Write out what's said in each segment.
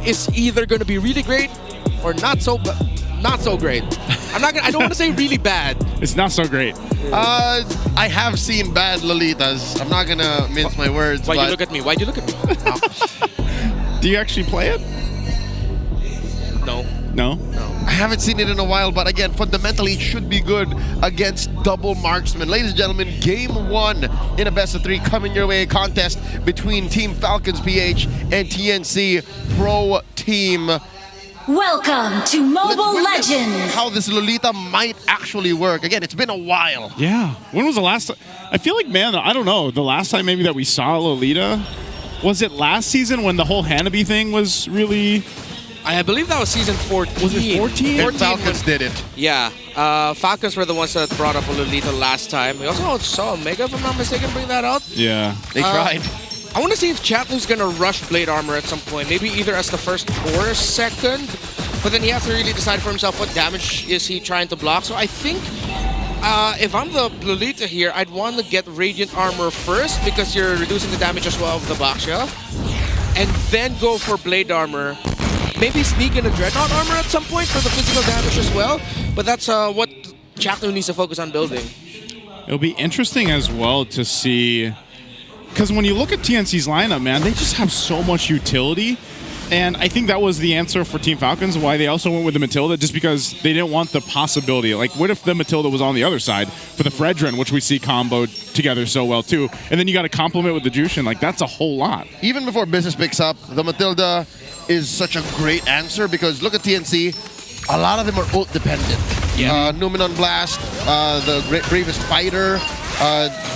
is either going to be really great or not so great. I don't want to say really bad. It's not so great. I have seen bad Lolitas. I'm not gonna mince my words. Why'd you look at me? Why'd you look at me? Do you actually play it? No. No? I haven't seen it in a while, but again, fundamentally, it should be good against double marksman. Ladies and gentlemen, game 1 in a best-of-3 coming your way, contest between Team Falcons PH and TNC Pro Team. Welcome to Mobile Legends. How this Lolita might actually work. Again, it's been a while. Yeah. When was the last time? I feel like, man, I don't know. The last time maybe that we saw Lolita, was it last season when the whole Hanabi thing was really... I believe that was season 14. Was it 14? And Falcons did it. Yeah. Falcons were the ones that brought up Lolita last time. We also saw Omega, if I'm not mistaken, bring that out. Yeah. They tried. I want to see if Chatnu's going to rush Blade Armor at some point. Maybe either as the first or second. But then he has to really decide for himself what damage is he trying to block. So I think if I'm the Lolita here, I'd want to get Radiant Armor first because you're reducing the damage as well of the Baxia. And then go for Blade Armor. Maybe sneak in a Dreadnought Armor at some point for the physical damage as well. But that's what Chatnu needs to focus on building. It'll be interesting as well to see... Because when you look at TNC's lineup, man, they just have so much utility. And I think that was the answer for Team Falcons, why they also went with the Matilda, just because they didn't want the possibility. Like, what if the Matilda was on the other side for the Fredrin, which we see comboed together so well, too. And then you got to complement with the Jushin. Like, that's a whole lot. Even before business picks up, the Matilda is such a great answer because look at TNC. A lot of them are ult dependent. Yeah. Numenon Blast, the Bravest Fighter.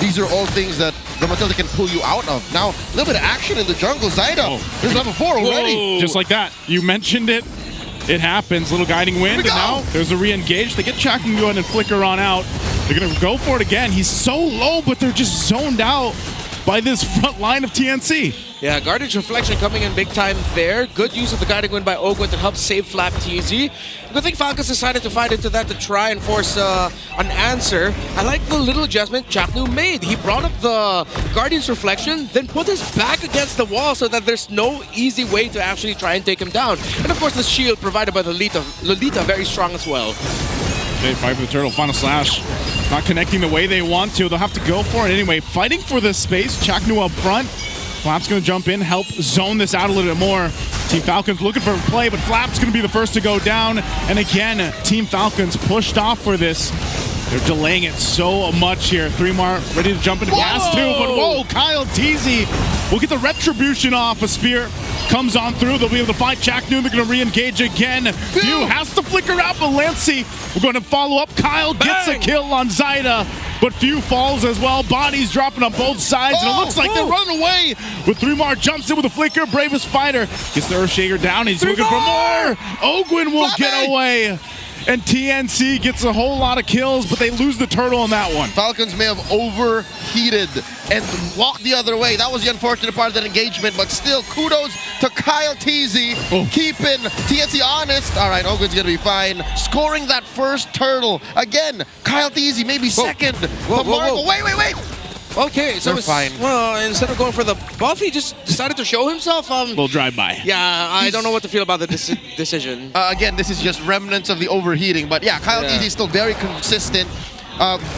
These are all things that the Matilda can pull you out of. Now, a little bit of action in the jungle. Zyda, there's level 4 already. Whoa. Just like that. You mentioned it. It happens. Little guiding wind. And now there's a re-engage. They get Chak and go ahead and flicker on out. They're going to go for it again. He's so low, but they're just zoned out by this front line of TNC. Yeah, Guardian's Reflection coming in big time there. Good use of the Guiding Wind by Ogwin to help save Flap TZ. Good thing Falcons decided to fight into that to try and force an answer. I like the little adjustment Chatnu made. He brought up the Guardian's Reflection, then put his back against the wall so that there's no easy way to actually try and take him down. And of course the shield provided by Lolita. Lolita very strong as well. They fight for the turtle. Final slash. Not connecting the way they want to. They'll have to go for it anyway. Fighting for this space. Chaknu up front. Flap's going to jump in, help zone this out a little bit more. Team Falcons looking for a play, but Flap's going to be the first to go down. And again, Team Falcons pushed off for this. They're delaying it so much here. 3mar ready to jump into gas too, but whoa, Kyle Teasy will get the retribution off. A spear comes on through. They'll be able to fight Chaknu. They're going to re-engage again. Few has to flicker out, but Lancey, we're going to follow up. Kyle gets a kill on Zyda, but Few falls as well. Bodies dropping on both sides, and it looks like they're running away. With 3mar jumps in with a flicker. Bravest Fighter gets the Earthshaker down. He's looking for more. Ogwin will get away. And TNC gets a whole lot of kills, but they lose the turtle on that one. Falcons may have overheated and walked the other way. That was the unfortunate part of that engagement, but still, kudos to Kyle Teasy, keeping TNC honest. All right, Ogwin's gonna be fine. Scoring that first turtle. Again, Kyle Teasy maybe second. Wait. Okay, so fine. Well, instead of going for the buff, he just decided to show himself. Little drive-by. Yeah, I don't know what to feel about the decision. Again, this is just remnants of the overheating, but yeah, Kyle Teasy is still very consistent.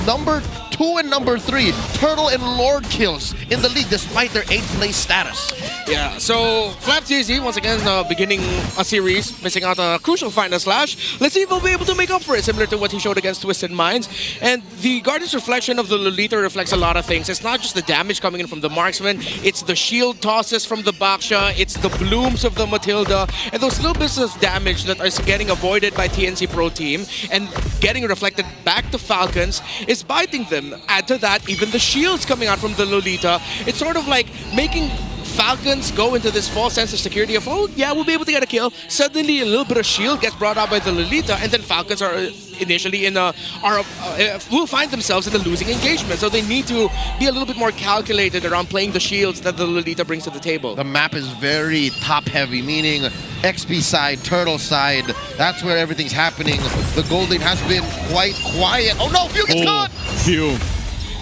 Number 2 and number 3, Turtle and Lord kills in the league despite their 8th place status. Yeah, so Flap TZ once again beginning a series, missing out a crucial final slash. Let's see if he'll be able to make up for it, similar to what he showed against Twisted Minds. And the Guardian's Reflection of the Lolita reflects a lot of things. It's not just the damage coming in from the marksman, it's the shield tosses from the Baxia, it's the blooms of the Matilda, and those little bits of damage that are getting avoided by TNC Pro Team and getting reflected back to Falcons is biting them. Add to that, even the shields coming out from the Lolita. It's sort of like making Falcons go into this false sense of security of, oh yeah, we'll be able to get a kill. Suddenly a little bit of shield gets brought out by the Lolita, and then Falcons are initially in will find themselves in a losing engagement. So they need to be a little bit more calculated around playing the shields that the Lolita brings to the table. The map is very top heavy, meaning XP side, Turtle side, that's where everything's happening. The Golden has been quite quiet. Oh no, Few gets caught! Few.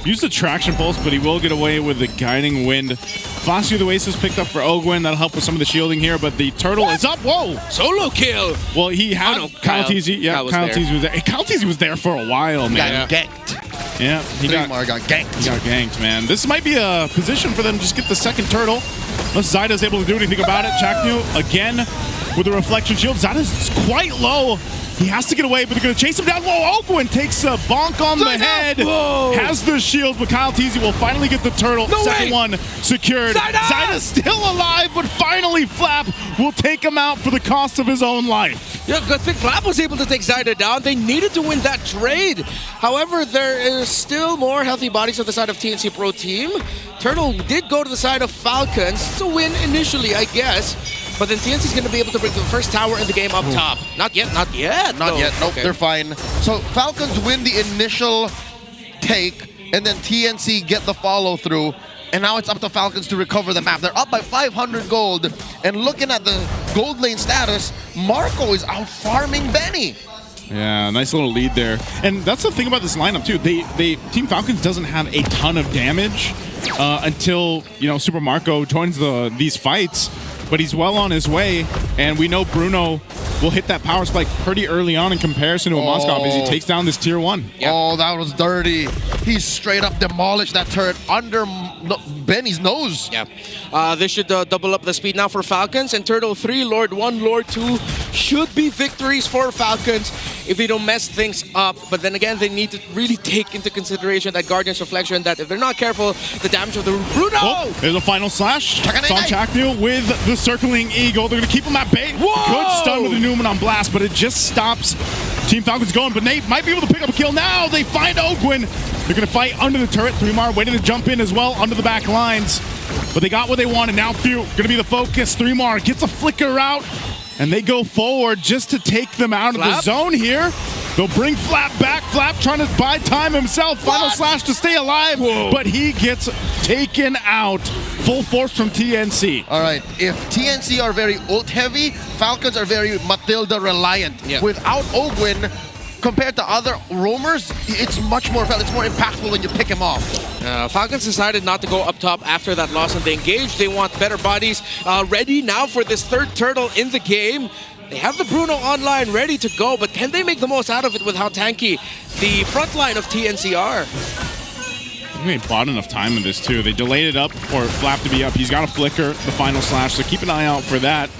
Use the traction pulse, but he will get away with the guiding wind. Phosphor the Oasis picked up for Ogwin. That'll help with some of the shielding here, but the turtle is up. Whoa! Solo kill! Well, he had Kyle TZ. Yeah, Kyle TZ was there. Hey, Kyle TZ was there for a while, man. Got ganked. Yeah, he got ganked. He got ganked, man. This might be a position for them to just get the second turtle. Unless Zyda's able to do anything about it. Chaknu, again, with the reflection shield. Zyda's quite low. He has to get away, but they're going to chase him down. Whoa, Ogwin takes a bonk on the head. Whoa. Has the shield, but Kyle Teasy will finally get the turtle. Second one secured. Zyda's still alive, but finally Flap will take him out for the cost of his own life. Yeah, good thing Flap was able to take Zyda down. They needed to win that trade. However, there is still more healthy bodies on the side of TNC Pro Team. Turtle did go to the side of Falcons. It's a win initially, I guess. But then TNC is going to be able to bring the first tower in the game up top. Not yet. Not yet. Nope, they're fine. So Falcons win the initial take, and then TNC get the follow through. And now it's up to Falcons to recover the map. They're up by 500 gold. And looking at the gold lane status, Marco is out farming Benny. Yeah, nice little lead there. And that's the thing about this lineup too. Team Falcons doesn't have a ton of damage until Super Marco joins these fights. But he's well on his way, and we know Bruno will hit that power spike pretty early on in comparison to a Moskov as he takes down this tier 1. Yep. Oh, that was dirty. He straight up demolished that turret under Benny's nose. Yeah. This should double up the speed now for Falcons, and Turtle 3, Lord 1, Lord 2 should be victories for Falcons if they don't mess things up. But then again, they need to really take into consideration that Guardian's Reflection, that if they're not careful, the damage of the Bruno! Oh, there's a final slash. It's on Chaknil with the circling eagle. They're going to keep him at bay. Whoa! Good stun with the Newman on blast, but it just stops Team Falcons going. But Nate might be able to pick up a kill now. They find Ogwin. They're going to fight under the turret. 3mar waiting to jump in as well under the back lines. But they got what they wanted. Now Few going to be the focus. 3mar gets a flicker out, and they go forward just to take them out of the zone here. They'll bring Flap back. Flap trying to buy time himself. Final slash to stay alive, but he gets taken out. Full force from TNC. All right, if TNC are very ult heavy, Falcons are very Matilda reliant. Yeah. Without Ogwin, compared to other roamers, it's much more felt. It's more impactful when you pick him off. Falcons decided not to go up top after that loss, and they engaged. They want better bodies ready now for this third turtle in the game. They have the Bruno online ready to go, but can they make the most out of it with how tanky the front line of TNC are? I think they bought enough time in this too. They delayed it up for Flap to be up. He's got a flicker, the final slash, so keep an eye out for that.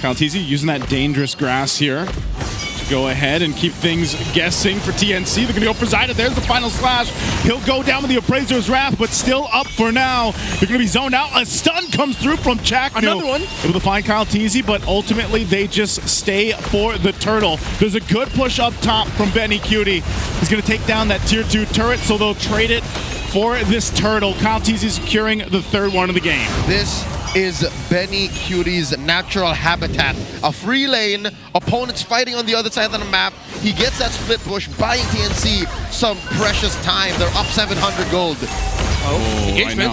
Kyle TZ using that dangerous grass here to go ahead and keep things guessing for TNC. They're going to go for Zyda. There's the final slash. He'll go down with the Appraiser's Wrath, but still up for now. They're going to be zoned out. A stun comes through from Chakno. Another one. Able to find Kyle TZ, but ultimately they just stay for the turtle. There's a good push up top from Benny Cutie. He's going to take down that tier 2 turret, so they'll trade it for this turtle. Kyle TZ securing the third one of the game. This is Benny Cutie's natural habitat. A free lane, opponents fighting on the other side of the map. He gets that split push, buying TNC some precious time. They're up 700 gold. I know.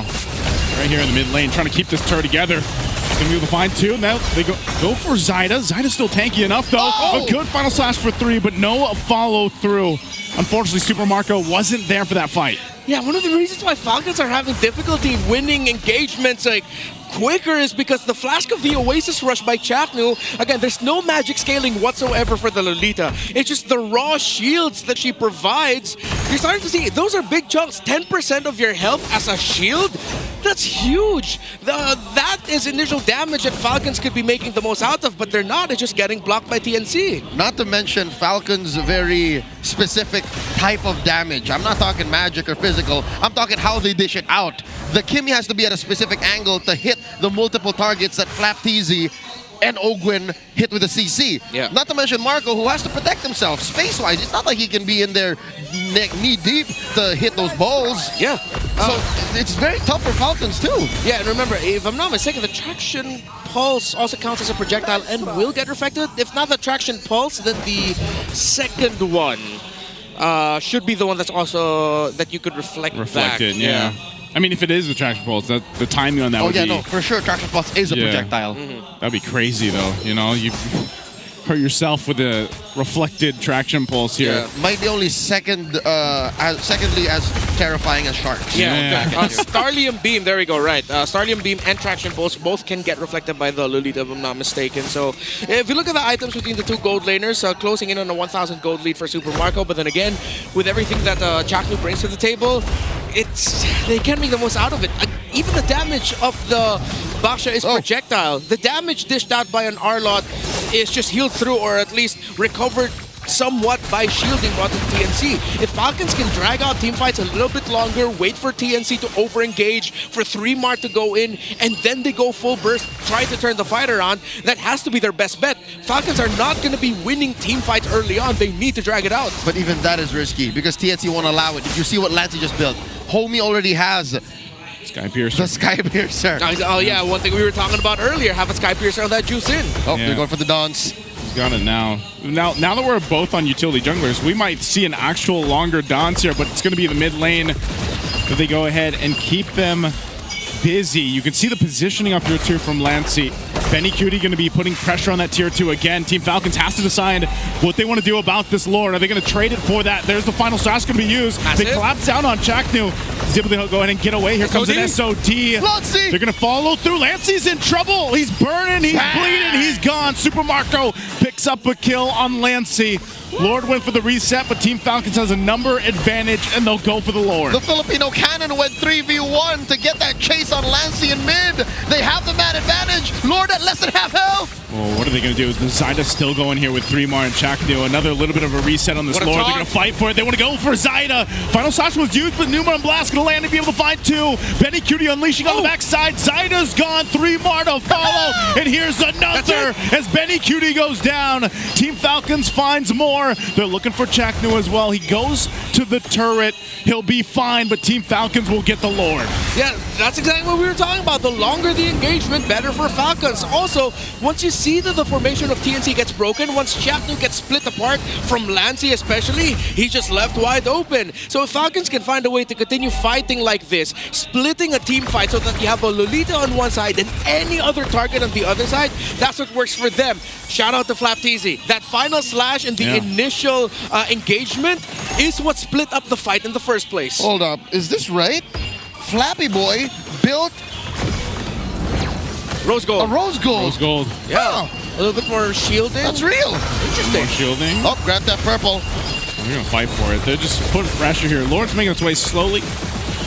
Right here in the mid lane, trying to keep this turret together. Gonna be able to find 2. Now they go for Zyda. Zyda's still tanky enough though. A good final slash for 3, but no follow through. Unfortunately, Super Marco wasn't there for that fight. Yeah, one of the reasons why Falcons are having difficulty winning engagements quicker is because the Flask of the Oasis rush by Chaknu, again, there's no magic scaling whatsoever for the Lolita. It's just the raw shields that she provides. You're starting to see, those are big chunks. 10% of your health as a shield? That's huge. That is initial damage that Falcons could be making the most out of, but they're not. It's just getting blocked by TNC. Not to mention Falcons' very specific type of damage. I'm not talking magic or physical. I'm talking how they dish it out. The Kimmy has to be at a specific angle to hit the multiple targets that Flap TZ and Ogwin hit with a CC. Yeah. Not to mention Marco, who has to protect himself space-wise. It's not like he can be in there knee-deep to hit those balls. Yeah. So it's very tough for Falcons too. Yeah, and remember, if I'm not mistaken, the traction pulse also counts as a projectile and will get reflected. If not the traction pulse, then the second one should be the one that's also that you could reflect back. Yeah. I mean, if it is the traction pulse, the timing on that would be... Oh, yeah, no, for sure, traction pulse is a projectile. That'd be crazy, though. You know, you hurt yourself with the reflected traction pulse here. Yeah. Might be only secondly as terrifying as sharks. Yeah, Starlium Beam, there we go, right. Starlium Beam and Traction Pulse both can get reflected by the Lolita, if I'm not mistaken. So if you look at the items between the two gold laners, closing in on a 1,000 gold lead for Super Marco, but then again, with everything that Chaknu brings to the table, they can't make the most out of it. Even the damage of the Baksha is projectile. The damage dished out by an Arlot is just healed through, or at least recovered somewhat by shielding brought to TNC. If Falcons can drag out teamfights a little bit longer, wait for TNC to over-engage, for 3-Mart to go in, and then they go full burst, try to turn the fight around, that has to be their best bet. Falcons are not going to be winning teamfights early on. They need to drag it out. But even that is risky because TNC won't allow it. Did you see what Lancey just built? Homie already has Sky Piercer. the Sky Piercer. Oh yeah, one thing we were talking about earlier, have a Sky Piercer on that juice in. Oh, they're going for the dance. Got it now. Now that we're both on utility junglers, we might see an actual longer dance here, but it's going to be the mid lane that they go ahead and keep them busy. You can see the positioning up here too from Lancey. Benny Cutie going to be putting pressure on that tier 2 again. Team Falcons has to decide what they want to do about this Lord. Are they going to trade it for that? There's the final slash going to be used. They collapse down on Chaknu. He's able to go ahead and get away. Here comes an SOD. Lancey! They're going to follow through. Lancey's in trouble. He's burning. He's bleeding. He's gone. Super Marco picks up a kill on Lancey. Lord went for the reset, but Team Falcons has a number advantage, and they'll go for the Lord. The Filipino cannon went 3v1 to get that chase on Lancey in mid. They have the man advantage. Lord at less than half health. Oh, what are they going to do? Is the Zyda still going here with 3-Mar and Chaknu? Another little bit of a reset on this Lord. They're going to fight for it. They want to go for Zyda. Final Slash was used, but Numa and Blast going to land and be able to find 2. Benny Cutie unleashing on the backside. Zyda's gone. 3-Mar to follow. And here's another as Benny Cutie goes down. Team Falcons finds more. They're looking for Chaknu as well. He goes to the turret. He'll be fine, but Team Falcons will get the Lord. Yeah, that's exactly what we were talking about. The longer the engagement, better for Falcons. Also, once you see that the formation of TNC gets broken, once Chaknu gets split apart from Lancey especially, he's just left wide open. So if Falcons can find a way to continue fighting like this, splitting a team fight so that you have a Lolita on one side and any other target on the other side, that's what works for them. Shout out to FlapTZ. That final slash and the initial engagement is what split up the fight in the first place. Hold up, is this right? Flappy Boy built Rose Gold. a Rose Gold. Rose Gold. Yeah, a little bit more shielding. That's real. Interesting. More shielding. Oh, grab that purple. We're going to fight for it. They're just putting pressure here. Lord's making its way slowly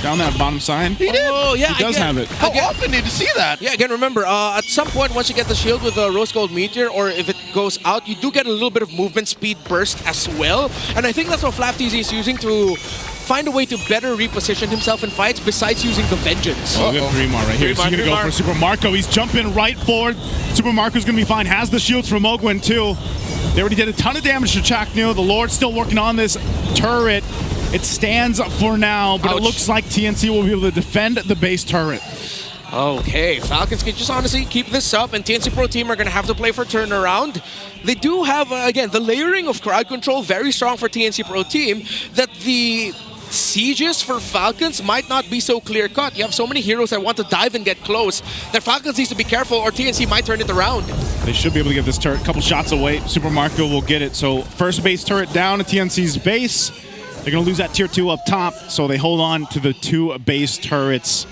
down that bottom side. He did. Oh, yeah. He does have it. How often did you see that? Yeah, again, remember, at some point, once you get the shield with a Rose Gold Meteor, or if it goes out, you do get a little bit of movement speed burst as well. And I think that's what FlapTZ is using to find a way to better reposition himself in fights besides using the Vengeance. Oh, good 3-Mar right here. He's going to go for Super Marco. He's jumping right forward. Super Marco's going to be fine. Has the shields from Ogwin, too. They already did a ton of damage to Chaknu. The Lord's still working on this turret. It stands for now, but it looks like TNC will be able to defend the base turret. Okay, Falcons can just honestly keep this up, and TNC Pro Team are going to have to play for turnaround. They do have, again, the layering of crowd control very strong for TNC Pro Team, that the sieges for Falcons might not be so clear-cut. You have so many heroes that want to dive and get close that Falcons needs to be careful, or TNC might turn it around. They should be able to get this turret a couple shots away. Super Marco will get it. So first base turret down at TNC's base. They're going to lose that tier 2 up top, so they hold on to the 2 base turrets.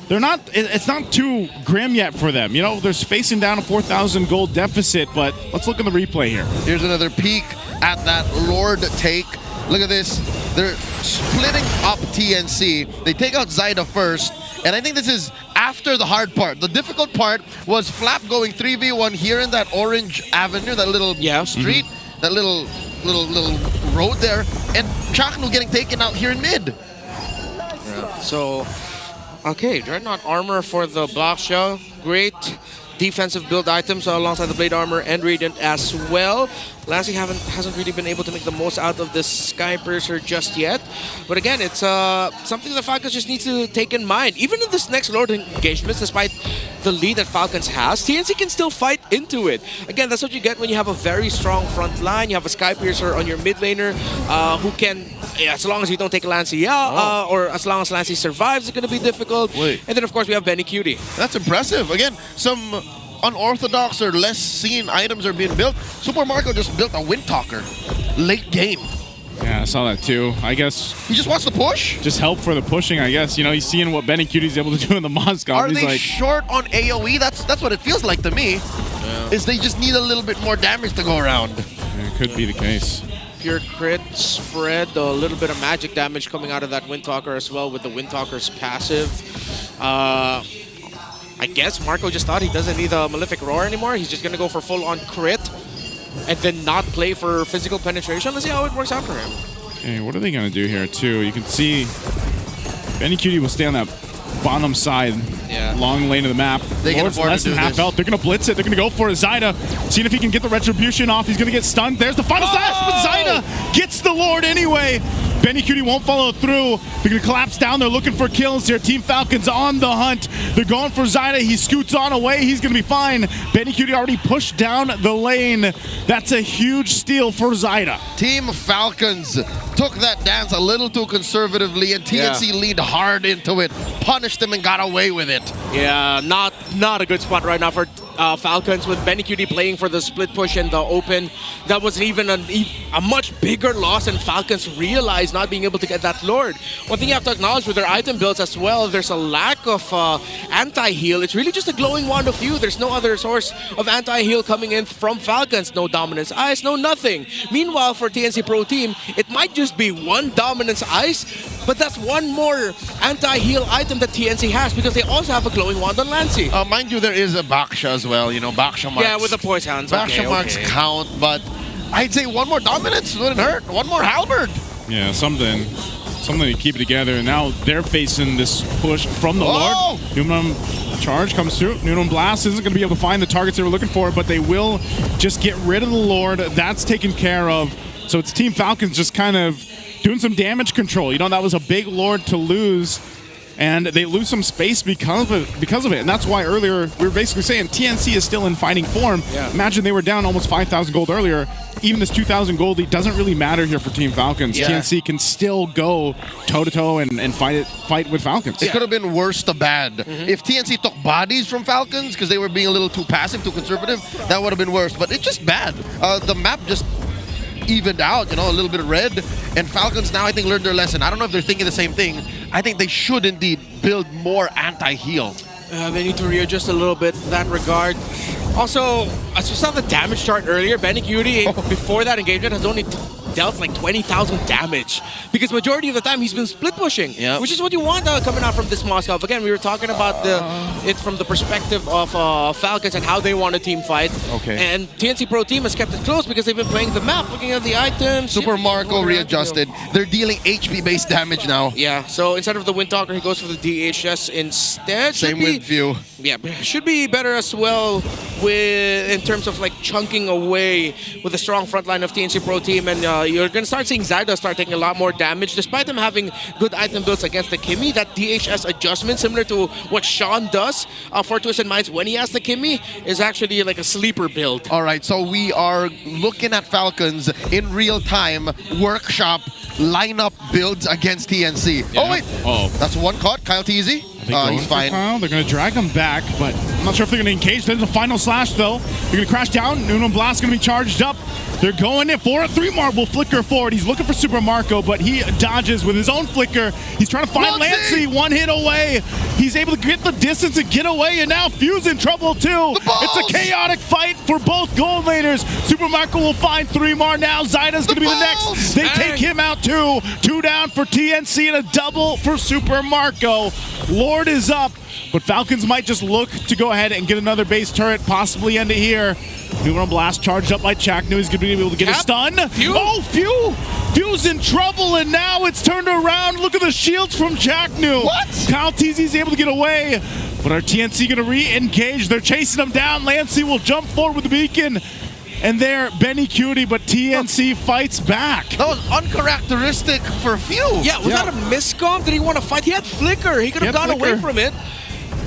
They're not, it's not too grim yet for them. You know, they're facing down a 4,000 gold deficit, but let's look at the replay here. Here's another peek at that Lord take. Look at this. They're splitting up TNC. They take out Zyda first, and I think this is after the hard part. The difficult part was Flap going 3v1 here in that orange avenue, that little street, that little road there, and Chaknu getting taken out here in mid. Yeah. So, okay, Dreadnought armor for the Baksha. Great defensive build items alongside the Blade Armor and Radiant as well. Lancey hasn't really been able to make the most out of this Sky Piercer just yet. But again, it's something that Falcons just needs to take in mind. Even in this next Lord engagement, despite the lead that Falcons has, TNC can still fight into it. Again, that's what you get when you have a very strong front line. You have a Sky Piercer on your mid laner who can, as long as you don't take Lancey out, or as long as Lancey survives, it's going to be difficult. And then, of course, we have Benny Cutie. That's impressive. Again, some unorthodox or less seen items are being built. Super Marco just built a Wind Talker late game. Yeah, I saw that too. I guess He just wants to push? just help for the pushing, I guess. You know, he's seeing what Benny Cutie's able to do in the Moscow. Are He's they like, short on AoE? That's what it feels like to me. Is they just need a little bit more damage to go around. yeah, it could be the case. Pure crit spread, a little bit of magic damage coming out of that Windtalker as well with the Windtalker's passive. I guess Marco just thought he doesn't need a Malefic Roar anymore. He's just going to go for full-on crit and then not play for physical penetration. Let's see how it works out for him. Okay, what are they going to do here, too? You can see Benny Cutie will stay on that bottom side, long lane of the map. They can Lord's afford less to than do half this. health. They're going to blitz it. They're going to go for Zyda. Seeing if he can get the Retribution off. He's going to get stunned. There's the final slash, but Zyda gets the Lord anyway. Benny Cutie won't follow through. They're going to collapse down. They're looking for kills here. Team Falcons on the hunt. They're going for Zyda. He scoots on away. He's going to be fine. Benny Cutie already pushed down the lane. That's a huge steal for Zyda. Team Falcons took that dance a little too conservatively, and TNC leaned hard into it, punished them, and got away with it. Yeah, not a good spot right now for Falcons with Benny Cutie playing for the split push in the open. That was even a much bigger loss, and Falcons realized not being able to get that Lord. One thing you have to acknowledge with their item builds as well, there's a lack of anti-heal. It's really just a glowing wand of you. There's no other source of anti-heal coming in from Falcons. No Dominance Ice, no nothing. Meanwhile, for TNC Pro Team, it might just be one Dominance Ice, but that's one more anti-heal item that TNC has because they also have a glowing wand on Lancy. Mind you, there is a Baksha as well. You know, Baksha marks. Yeah, with the poise hands. Baksha marks count, but I'd say one more Dominance wouldn't hurt. One more Halberd. Yeah, something to keep it together. And now they're facing this push from the Lord. Numenum charge comes through. Numenum Blast isn't going to be able to find the targets they were looking for, but they will just get rid of the Lord. That's taken care of. So it's Team Falcons just kind of doing some damage control. You know, that was a big Lord to lose, and they lose some space because of it. And that's why earlier we were basically saying TNC is still in fighting form. Yeah. Imagine they were down almost 5,000 gold earlier. Even this 2,000 gold lead doesn't really matter here for Team Falcons. Yeah. TNC can still go toe-to-toe and fight with Falcons. It could have been worse to bad. If TNC took bodies from Falcons because they were being a little too passive, too conservative, that would have been worse. But it's just bad. The map just evened out, you know, a little bit of red. And Falcons now, I think, learned their lesson. I don't know if they're thinking the same thing. I think they should indeed build more anti-heal. They need to readjust a little bit in that regard. Also, as we saw the damage chart earlier, Benny Cutie, before that engagement, has only dealt like 20,000 damage because majority of the time he's been split pushing, which is what you want coming out from this Moscow. Again, we were talking about it from the perspective of Falcons and how they want a team fight. Okay. And TNC Pro Team has kept it close because they've been playing the map, looking at the items. Super Marco readjusted. They're dealing HP-based damage now. Yeah, so instead of the Windtalker, he goes for the DHS instead. Same with View. Yeah, should be better as well in terms of like chunking away with a strong front line of TNC Pro Team, and you're going to start seeing Zyda start taking a lot more damage despite them having good item builds against the Kimmy. That DHS adjustment, similar to what Sean does for Twisted Minds when he has the Kimmy, is actually like a sleeper build. All right, so we are looking at Falcons in real time workshop lineup builds against TNC. Yeah. Oh, wait. That's one caught. Kyle Teasy. He's fine. They're going to drag him back, but I'm not sure if they're going to engage. There's a final slash, though. They're going to crash down. Numenum Blast going to be charged up. They're going in for a 3 marble flicker forward. He's looking for Super Marco, but he dodges with his own flicker. He's trying to find Lancy. One hit away. He's able to get the distance and get away, and now Fuse in trouble, too. It's a chaotic fight for both gold laners. Super Marco will find 3 more now. Zyda's going to be the next. They take him out, too. 2 down for TNC and a double for Super Marco. Lord is up, but Falcons might just look to go ahead and get another base turret, possibly end it here. Numenum Blast charged up by Chaknu. He's going to be able to get a stun. Fuse in trouble, and now it's turned around. Look at the shields from Chaknu. What? Kyle Teasy's able to get away, but are TNC going to re-engage? They're chasing him down. Lancy will jump forward with the beacon. And there, Benny Cutie, but TNC fights back. That was uncharacteristic for Few. Yeah, was that a miscom? Did he want to fight? He had Flicker. He could have gone away from it.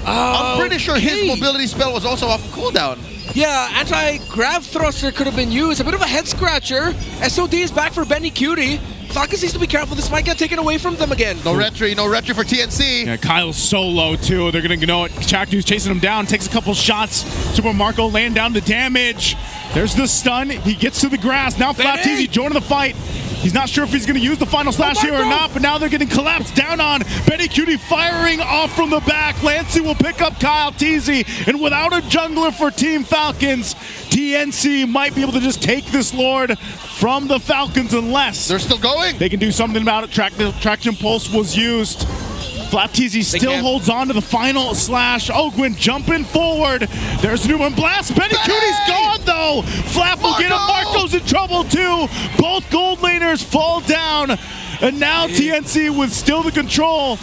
I'm pretty sure his mobility spell was also off cooldown. Yeah, anti-grav thruster could have been used. A bit of a head scratcher. SOD is back for Benny Cutie. Falcons needs to be careful. This might get taken away from them again. No retry for TNC. Yeah, Kyle's so low, too. They're going to know it. Chaknu's chasing him down, takes a couple shots. Super Marco laying down the damage. There's the stun. He gets to the grass. Now Flap Teasy joining the fight. He's not sure if he's going to use the final slash here or not, but now they're getting collapsed down on. Benny Cutie firing off from the back. Lancey will pick up Kyle Teasy, and without a jungler for Team Falcons, TNC might be able to just take this Lord from the Falcons unless they're still going. They can do something about it. Traction Pulse was used. FlapTZ still holds on to the final slash. Ogwin jumping forward. There's a new one blast. Benny Cutie's gone though. Flap will get him. Marco's in trouble too. Both gold laners fall down. And now TNC with still the control.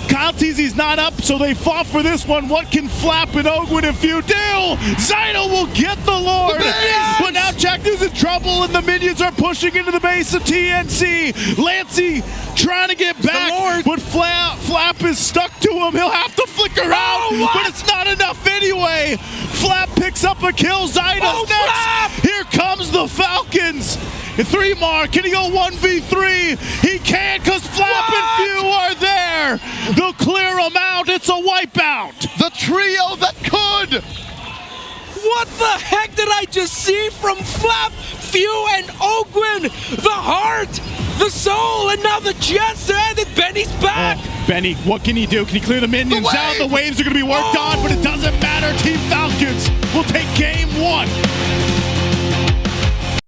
Kyle Teasy's not up, so they fought for this one. What can Flap and Ogwin and Few do? Zyno will get the Lord. But now Jack is in trouble, and the minions are pushing into the base of TNC. Lancey trying to get back, but Flap is stuck to him. He'll have to flicker out, but it's not enough anyway. Flap picks up a kill. Zyno's next. Flap! Here comes the Falcons. And 3 more. Can he go 1v3? He can't because Flap and Few are there. They'll clear him out. It's a wipeout. The trio that could. What the heck did I just see from Flap, Few, and Ogwin? The heart, the soul, and now the Jets, and Benny's back. Benny, what can he do? Can he clear the minions out? The waves are going to be worked on, but it doesn't matter. Team Falcons will take game 1.